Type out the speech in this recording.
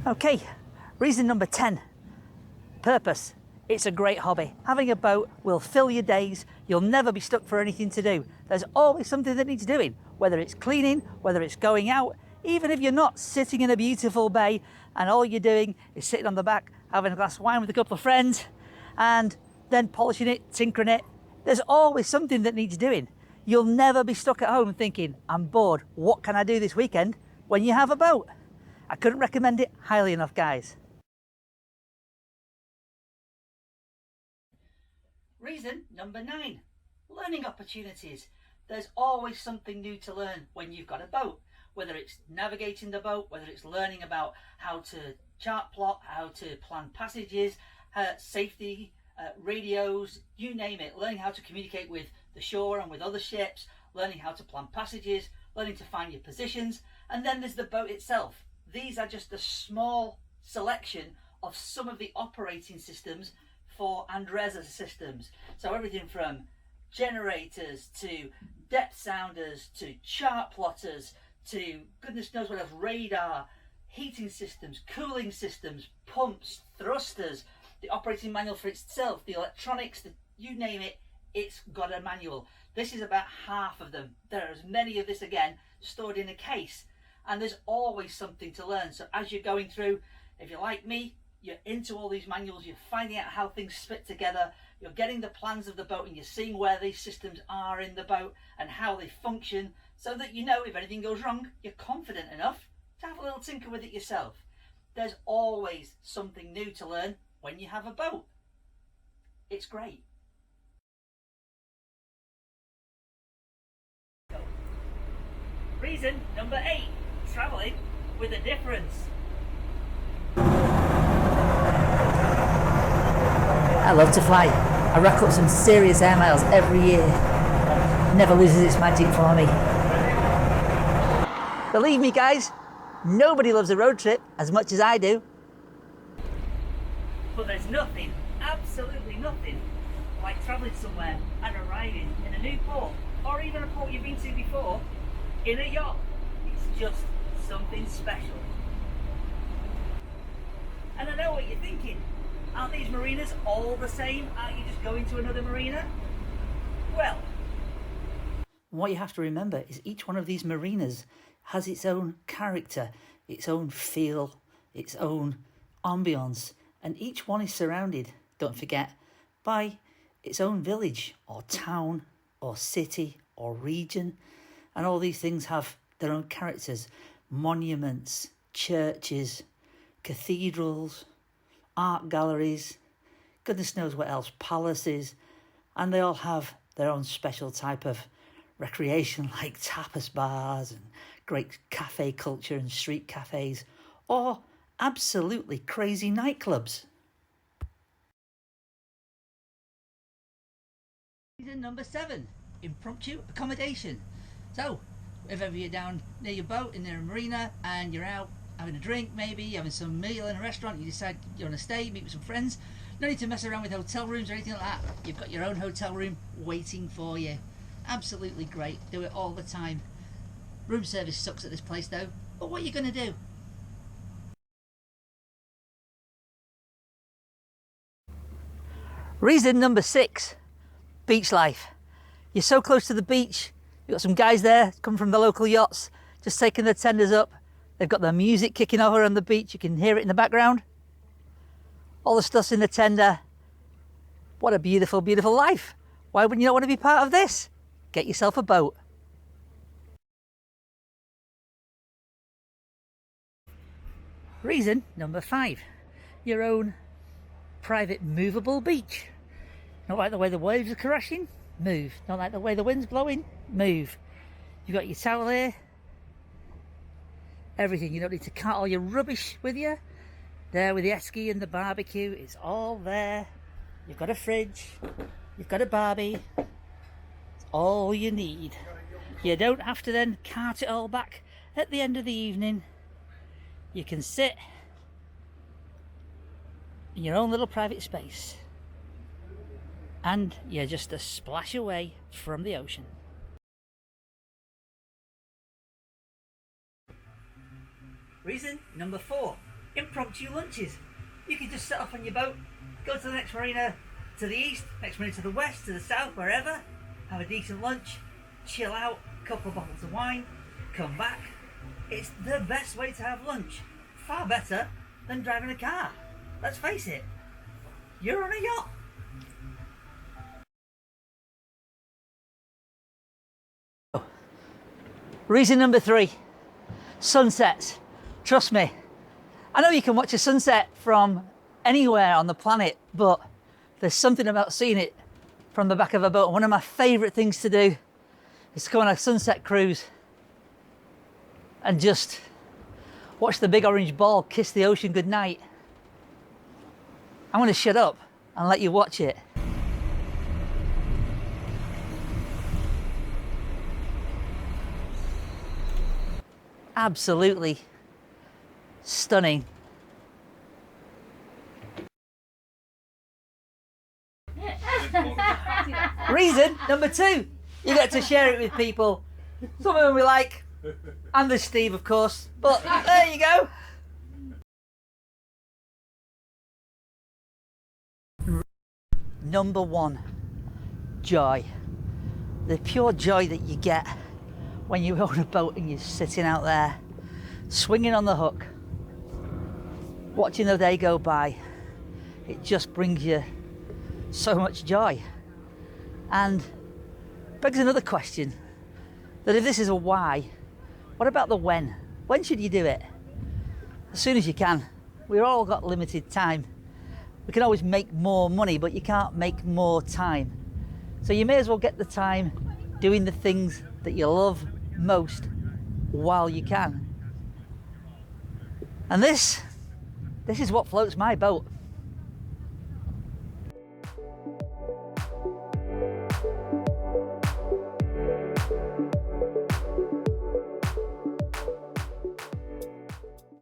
Okay, reason number 10, purpose. It's a great hobby. Having a boat will fill your days. You'll never be stuck for anything to do. There's always something that needs doing, whether it's cleaning, whether it's going out, even if you're not sitting in a beautiful bay and all you're doing is sitting on the back, having a glass of wine with a couple of friends and then polishing it, tinkering it. There's always something that needs doing. You'll never be stuck at home thinking, I'm bored, what can I do this weekend, when you have a boat. I couldn't recommend it highly enough, guys. Reason number 9, learning opportunities. There's always something new to learn when you've got a boat, whether it's navigating the boat, whether it's learning about how to chart plot, how to plan passages, safety, radios, you name it, learning how to communicate with the shore and with other ships, learning how to plan passages, learning to find your positions, and then there's the boat itself. These are just a small selection of some of the operating systems for Andreza systems. So everything from generators to depth sounders to chart plotters to goodness knows what else, radar, heating systems, cooling systems, pumps, thrusters, the operating manual for itself, the electronics, you name it, it's got a manual. This is about half of them. There are as many of this again stored in a case, and there's always something to learn. So as you're going through, if you're like me, you're into all these manuals, you're finding out how things fit together, you're getting the plans of the boat and you're seeing where these systems are in the boat and how they function, so that you know if anything goes wrong, you're confident enough to have a little tinker with it yourself. There's always something new to learn when you have a boat. It's great. Reason number 8, travelling with a difference. I love to fly. I rack up some serious air miles every year. Never loses its magic for me. Believe me, guys, nobody loves a road trip as much as I do. But there's nothing, absolutely nothing, like travelling somewhere and arriving in a new port, or even a port you've been to before, in a yacht. It's just something special. And I know what you're thinking. Aren't these marinas all the same? Aren't you just going to another marina? Well, what you have to remember is each one of these marinas has its own character, its own feel, its own ambience, and each one is surrounded, don't forget, by its own village or town or city or region, and all these things have their own characters, monuments, churches, cathedrals, art galleries, goodness knows what else, palaces, and they all have their own special type of recreation, like tapas bars and great cafe culture and street cafes, or absolutely crazy nightclubs. Reason number 7, impromptu accommodation. So, if ever you're down near your boat in a marina and you're out having a drink, maybe having some meal in a restaurant, you decide you want to stay, meet with some friends, no need to mess around with hotel rooms or anything like that. You've got your own hotel room waiting for you. Absolutely great, do it all the time. Room service sucks at this place though, but what are you going to do? Reason number 6, beach life. You're so close to the beach, you've got some guys there come from the local yachts, just taking their tenders up. They've got their music kicking over on the beach, you can hear it in the background. All the stuff's in the tender. What a beautiful, beautiful life. Why wouldn't you not want to be part of this? Get yourself a boat. Reason number 5, your own private movable beach. Not like the way the waves are crashing? Move. Not like the way the wind's blowing? Move. You've got your towel here. Everything. You don't need to cart all your rubbish with you. There with the esky and the barbecue. It's all there. You've got a fridge. You've got a barbie. It's all you need. You don't have to then cart it all back at the end of the evening. You can sit in your own little private space. And you're just a splash away from the ocean. Reason number 4, impromptu lunches. You can just set off on your boat, go to the next marina to the east, next marina to the west, to the south, wherever, have a decent lunch, chill out, a couple of bottles of wine, come back. It's the best way to have lunch. Far better than driving a car. Let's face it, you're on a yacht. Reason number 3, sunsets. Trust me, I know you can watch a sunset from anywhere on the planet, but there's something about seeing it from the back of a boat. One of my favourite things to do is to go on a sunset cruise and just watch the big orange ball kiss the ocean goodnight. I'm going to shut up and let you watch it. Absolutely stunning. Reason number 2, you get to share it with people. Some of them we like, and there's Steve, of course, but there you go. Number 1, joy. The pure joy that you get when you own a boat and you're sitting out there, swinging on the hook, watching the day go by. It just brings you so much joy. And begs another question, that if this is a why, what about the when? When should you do it? As soon as you can. We've all got limited time. We can always make more money, but you can't make more time. So you may as well get the time doing the things that you love most while you can. And this is what floats my boat.